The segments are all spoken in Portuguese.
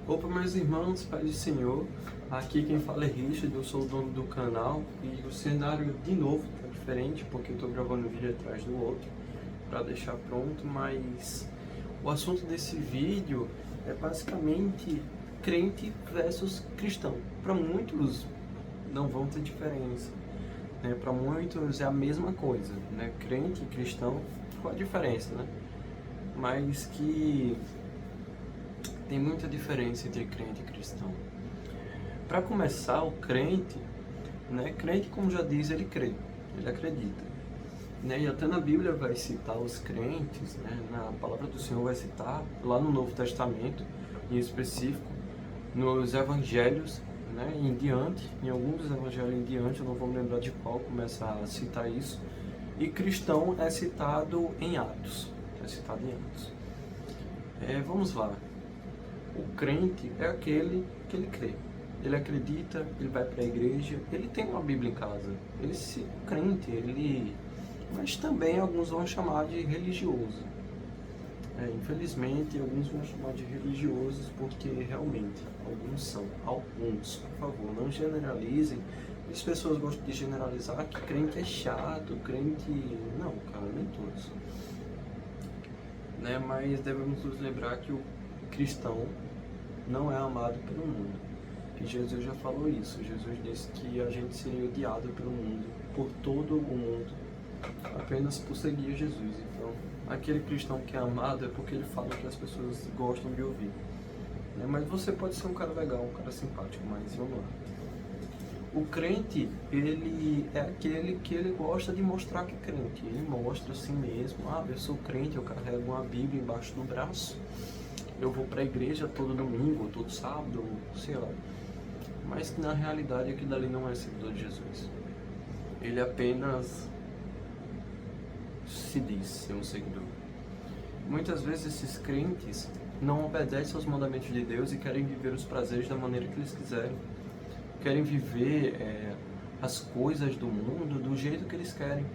Opa, meus irmãos, Pai do Senhor, aqui quem fala é Richard, eu sou o dono do canal e o cenário de novo tá diferente porque eu estou gravando um vídeo atrás do outro para deixar pronto, mas o assunto desse vídeo é basicamente crente versus cristão. Para muitos não vão ter diferença, né? Para muitos é a mesma coisa, né? Crente e cristão, qual a diferença, né? Mas que tem muita diferença entre crente e cristão. Para começar, o crente, né? Crente, como já diz, ele crê, ele acredita, né? E até na Bíblia vai citar os crentes, né? Na palavra do Senhor vai citar, lá no Novo Testamento, em específico, nos Evangelhos, né? Em diante, em alguns dos Evangelhos em diante, eu não vou me lembrar de qual, começa a citar isso. E cristão é citado em Atos, vamos lá. O crente é aquele que ele crê, ele acredita, ele vai para a igreja, ele tem uma Bíblia em casa, ele se crente, mas também alguns vão chamar de religioso. Infelizmente, alguns vão chamar de religiosos porque realmente alguns são, por favor, não generalizem. As pessoas gostam de generalizar que crente é chato, crente... Não, cara, nem todos. Né? Mas devemos nos lembrar que o cristão não é amado pelo mundo. E Jesus já falou isso. Jesus disse que a gente seria odiado pelo mundo, por todo o mundo, apenas por seguir Jesus. Então, aquele cristão que é amado é porque ele fala o que as pessoas gostam de ouvir. Né? Mas você pode ser um cara legal, um cara simpático, mas vamos lá. O crente, ele é aquele que ele gosta de mostrar que é crente. Ele mostra assim mesmo: ah, eu sou crente, eu carrego uma Bíblia embaixo do braço, eu vou para a igreja todo domingo, todo sábado, sei lá. Mas que na realidade aquilo ali não é seguidor de Jesus. Ele apenas se diz ser um seguidor. Muitas vezes esses crentes não obedecem aos mandamentos de Deus e querem viver os prazeres da maneira que eles quiserem. Querem viver as coisas do mundo do jeito que eles querem.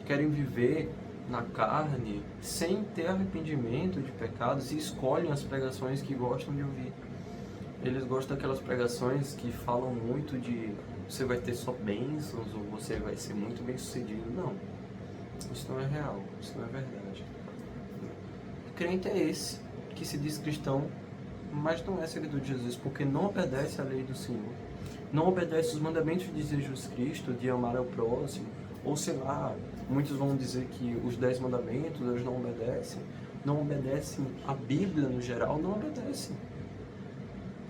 Querem viver na carne sem ter arrependimento de pecados e escolhem as pregações que gostam de ouvir. Eles gostam daquelas pregações que falam muito de você vai ter só bênçãos ou você vai ser muito bem sucedido. Não, isso não é real, isso não é verdade. O crente é esse que se diz cristão, mas não é seguidor de Jesus porque não obedece à lei do Senhor, não obedece os mandamentos de Jesus Cristo de amar ao próximo, ou sei lá, muitos vão dizer que os 10 mandamentos eles não obedecem a Bíblia no geral, não obedecem.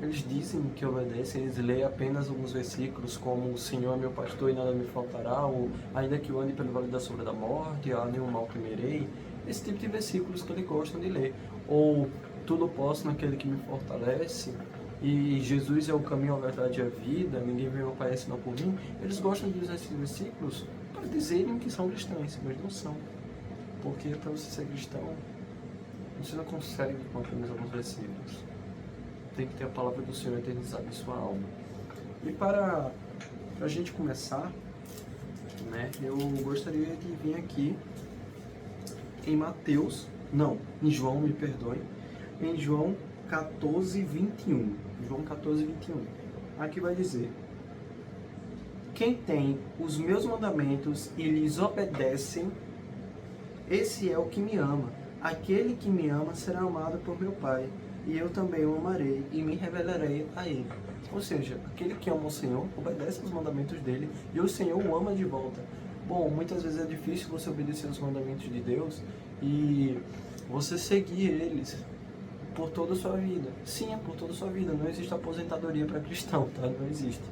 Eles dizem que obedecem, eles leem apenas alguns versículos como o Senhor é meu pastor e nada me faltará, ou ainda que eu ande pelo vale da sombra da morte, há nenhum mal temerei, esse tipo de versículos que eles gostam de ler, ou tudo posso naquele que me fortalece, e Jesus é o caminho, a verdade e a vida, ninguém vem ao Pai senão por mim. Eles gostam de usar esses versículos para dizerem que são cristãos, mas não são. Porque para você ser cristão, você não consegue com apenas alguns versículos. Tem que ter a palavra do Senhor eternizada em sua alma. E para a gente começar, né, eu gostaria de vir aqui em em João, me perdoe, em João 14:21. João 14:21. Aqui vai dizer: quem tem os meus mandamentos e lhes obedecem, esse é o que me ama. Aquele que me ama será amado por meu Pai, e eu também o amarei e me revelarei a ele. Ou seja, aquele que ama o Senhor obedece aos mandamentos dele e o Senhor o ama de volta. Bom, muitas vezes é difícil você obedecer aos mandamentos de Deus e você seguir eles por toda a sua vida. Sim, é por toda a sua vida. Não existe aposentadoria para cristão, tá? Não existe.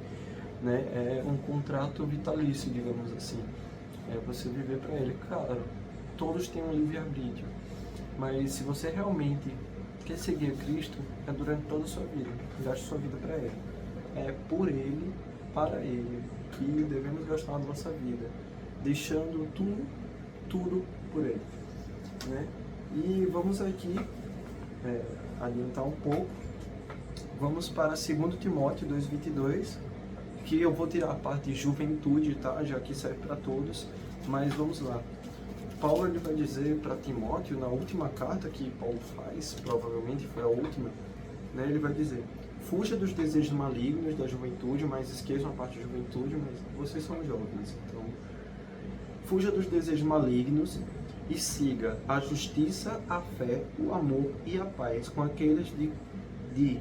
Né? É um contrato vitalício, digamos assim. É você viver para ele. Claro, todos têm um livre-arbítrio. Mas se você realmente quer seguir a Cristo, é durante toda a sua vida. Gaste sua vida para Ele. É por Ele, para Ele, que devemos gastar a nossa vida. Deixando tudo por Ele. Né? E vamos aqui adiantar um pouco. Vamos para 2 Timóteo 2:22, que eu vou tirar a parte de juventude, tá? Já que serve para todos, mas vamos lá. Paulo ele vai dizer para Timóteo, na última carta que Paulo faz, provavelmente foi a última, né, ele vai dizer: fuja dos desejos malignos da juventude, mas esqueçam a parte da juventude, mas vocês são jovens, então fuja dos desejos malignos e siga a justiça, a fé, o amor e a paz com aqueles de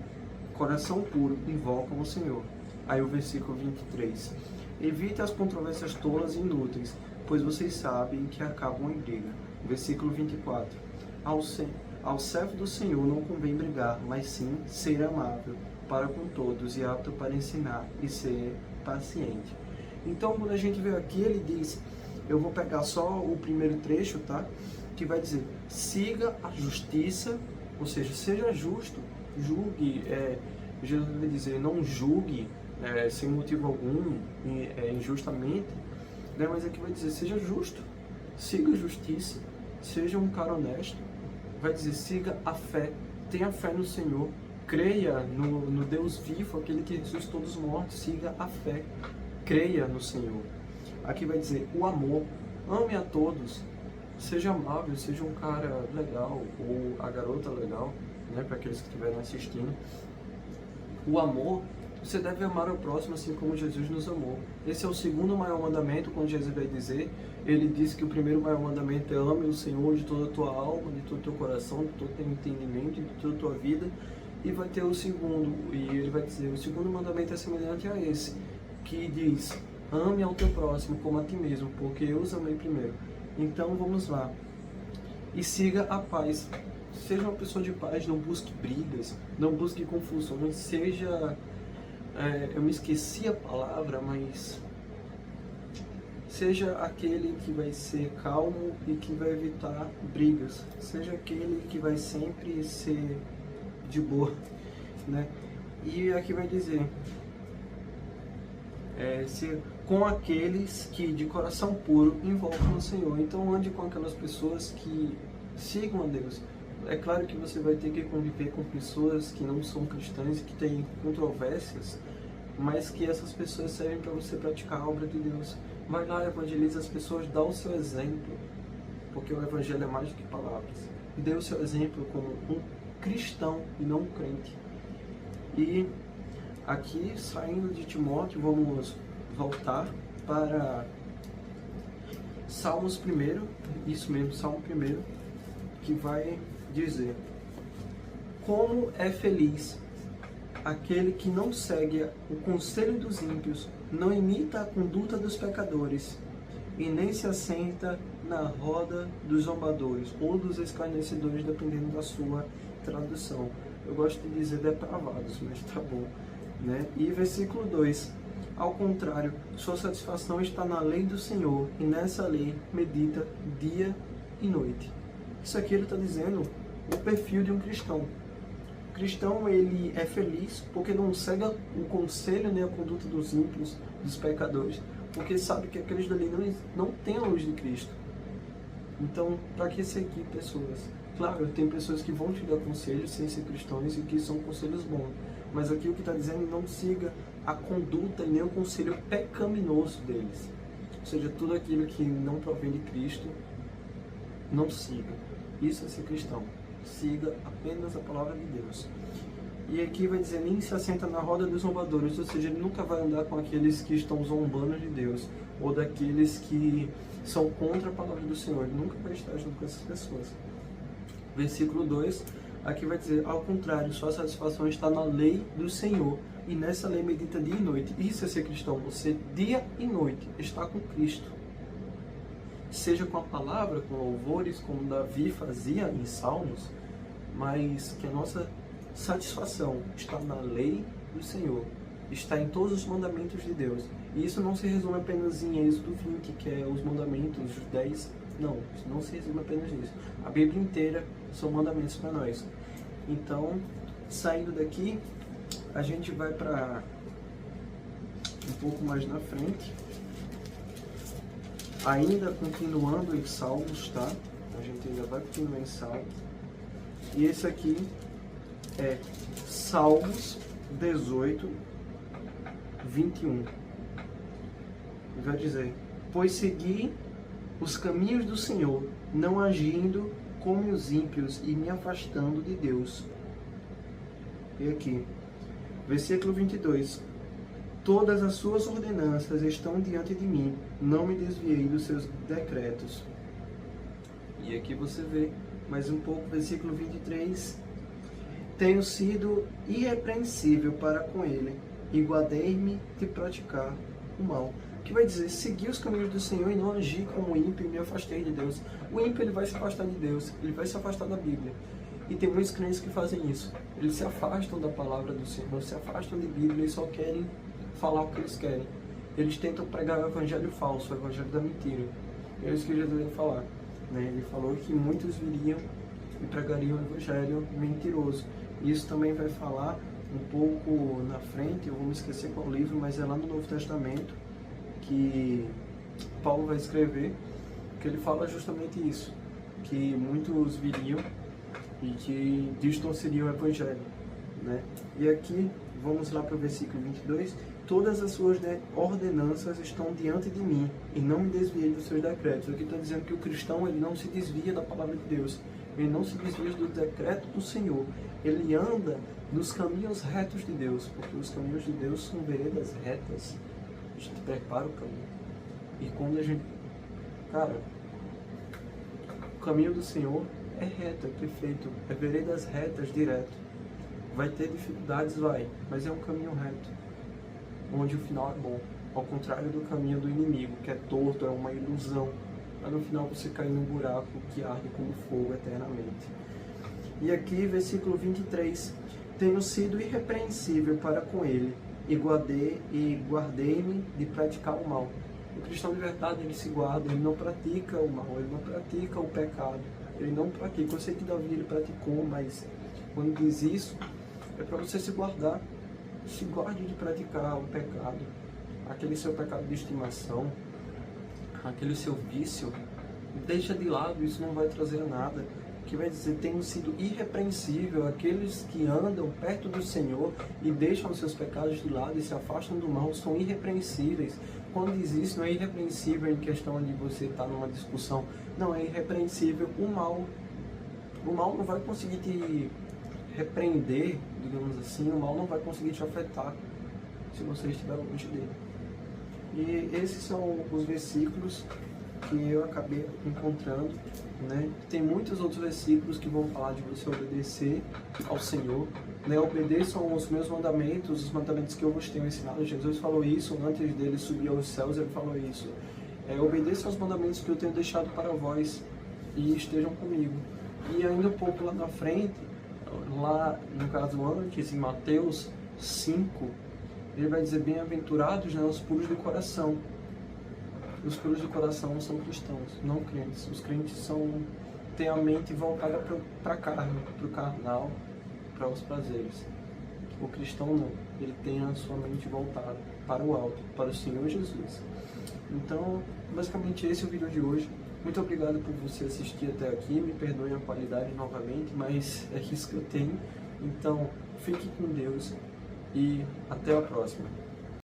coração puro invocam o Senhor. Aí o versículo 23. Evite as controvérsias tolas e inúteis, pois vocês sabem que acabam em briga. Versículo 24. Ao servo do Senhor não convém brigar, mas sim ser amável para com todos e apto para ensinar e ser paciente. Então, quando a gente vê aqui, ele diz, eu vou pegar só o primeiro trecho, tá? Que vai dizer, siga a justiça, ou seja, seja justo, julgue, Jesus vai dizer, não julgue sem motivo algum, injustamente, né? Mas aqui vai dizer, seja justo, siga a justiça, seja um cara honesto, vai dizer, siga a fé, tenha fé no Senhor, creia no Deus vivo, aquele que ressuscitou dos mortos, siga a fé, creia no Senhor. Aqui vai dizer, o amor, ame a todos, seja amável, seja um cara legal, ou a garota legal, né, para aqueles que estiverem assistindo. O amor, você deve amar o próximo assim como Jesus nos amou. Esse é o segundo maior mandamento, quando Jesus vai dizer, ele disse que o primeiro maior mandamento é ame o Senhor de toda a tua alma, de todo o teu coração, de todo o teu entendimento, de toda a tua vida. E vai ter o segundo, e ele vai dizer, o segundo mandamento é semelhante a esse, que diz, ame ao teu próximo como a ti mesmo, porque eu os amei primeiro. Então vamos lá. E siga a paz. Seja uma pessoa de paz, não busque brigas, não busque confusões, seja... eu me esqueci a palavra, mas... seja aquele que vai ser calmo e que vai evitar brigas. Seja aquele que vai sempre ser de boa, né? E aqui vai dizer... com aqueles que de coração puro invocam o Senhor. Então ande com aquelas pessoas que sigam a Deus. É claro que você vai ter que conviver com pessoas que não são cristãs e que têm controvérsias, mas que essas pessoas servem para você praticar a obra de Deus. Vai lá, evangeliza as pessoas, dá o seu exemplo, porque o evangelho é mais do que palavras. Dê o seu exemplo como um cristão e não um crente. E aqui, saindo de Timóteo, vamos voltar para Salmos 1, isso mesmo, Salmo 1, que vai dizer: como é feliz aquele que não segue o conselho dos ímpios, não imita a conduta dos pecadores, e nem se assenta na roda dos zombadores, ou dos escarnecedores, dependendo da sua tradução. Eu gosto de dizer depravados, mas tá bom, né? E versículo 2: ao contrário, sua satisfação está na lei do Senhor, e nessa lei medita dia e noite. Isso aqui ele está dizendo o perfil de um cristão. O cristão, ele é feliz porque não segue o conselho nem a conduta dos ímpios, dos pecadores, porque sabe que aqueles dali não têm a luz de Cristo. Então, para que seguir pessoas? Claro, tem pessoas que vão te dar conselhos sem ser cristãos e que são conselhos bons, mas aqui o que está dizendo, não siga a conduta e nem o conselho pecaminoso deles. Ou seja, tudo aquilo que não provém de Cristo, não siga. Isso é ser cristão. Siga apenas a palavra de Deus. E aqui vai dizer, nem se assenta na roda dos zombadores, ou seja, ele nunca vai andar com aqueles que estão zombando de Deus, ou daqueles que são contra a palavra do Senhor. Ele nunca vai estar junto com essas pessoas. Versículo 2, aqui vai dizer, ao contrário, sua satisfação está na lei do Senhor, e nessa lei medita dia e noite. Isso é ser cristão, você dia e noite está com Cristo. Seja com a palavra, com louvores, como Davi fazia em Salmos, mas que a nossa satisfação está na lei do Senhor, está em todos os mandamentos de Deus. E isso não se resume apenas em Êxodo 20, que é os mandamentos, os 10, não se resume apenas nisso. A Bíblia inteira são mandamentos para nós. Então, saindo daqui, a gente vai para um pouco mais na frente, ainda continuando em Salmos, tá? A gente ainda vai continuar em Salmos. E esse aqui é Salmos 18, 21. E vai dizer, pois segui os caminhos do Senhor, não agindo como os ímpios e me afastando de Deus. E aqui, versículo 22. Todas as suas ordenanças estão diante de mim, não me desviei dos seus decretos. E aqui você vê mais um pouco, versículo 23. Tenho sido irrepreensível para com ele, e guardei-me de praticar o mal. Que vai dizer, seguir os caminhos do Senhor e não agir como ímpio e me afastei de Deus. O ímpio ele vai se afastar de Deus, ele vai se afastar da Bíblia. E tem muitos crentes que fazem isso. Eles se afastam da palavra do Senhor, se afastam de Bíblia e só querem falar o que eles querem. Eles tentam pregar o evangelho falso, o evangelho da mentira. É isso que Jesus ia falar. Ele falou que muitos viriam e pregariam o evangelho mentiroso. Isso também vai falar um pouco na frente, eu vou me esquecer qual livro, mas é lá no Novo Testamento que Paulo vai escrever, que ele fala justamente isso, que muitos viriam e que distorceriam o evangelho, E aqui, vamos lá para o versículo 22, todas as suas ordenanças estão diante de mim e não me desviei dos seus decretos. Aqui está dizendo que o cristão ele não se desvia da palavra de Deus, ele não se desvia do decreto do Senhor, ele anda nos caminhos retos de Deus, porque os caminhos de Deus são veredas retas. A gente prepara o caminho. E quando a gente... Cara, o caminho do Senhor é reto, é perfeito, é veredas retas, direto. Vai ter dificuldades, vai, mas é um caminho reto, onde o final é bom. Ao contrário do caminho do inimigo, que é torto, é uma ilusão. Mas no final você cai num buraco que arde como fogo eternamente. E aqui, versículo 23. Tenho sido irrepreensível para com ele, e guardei-me de praticar o mal. O cristão de verdade, ele se guarda, ele não pratica o mal, ele não pratica o pecado, ele não pratica. Eu sei que Davi ele praticou, mas quando diz isso, é para você se guardar. Se guarde de praticar o pecado, aquele seu pecado de estimação, aquele seu vício, deixa de lado, isso não vai trazer nada. Que vai dizer, tenho sido irrepreensível, aqueles que andam perto do Senhor e deixam os seus pecados de lado e se afastam do mal, são irrepreensíveis. Quando diz isso, não é irrepreensível em questão de você estar numa discussão, não, é irrepreensível o mal. O mal não vai conseguir te repreender, digamos assim, o mal não vai conseguir te afetar se você estiver longe dele. E esses são os versículos que eu acabei encontrando, Tem muitos outros versículos que vão falar de você obedecer ao Senhor, Obedeçam os meus mandamentos, os mandamentos que eu vos tenho ensinado. Jesus falou isso antes dele subir aos céus, ele falou isso. Obedeçam aos mandamentos que eu tenho deixado para vós e estejam comigo. E ainda um pouco lá na frente, lá no caso antes, em Mateus 5, ele vai dizer, bem-aventurados os puros de coração. Os puros de coração são cristãos, não crentes. Os crentes têm a mente voltada para a carne, para o carnal, para os prazeres. O cristão não, ele tem a sua mente voltada para o alto, para o Senhor Jesus. Então, basicamente esse é o vídeo de hoje. Muito obrigado por você assistir até aqui, me perdoem a qualidade novamente, mas é isso que eu tenho. Então, fique com Deus e até a próxima.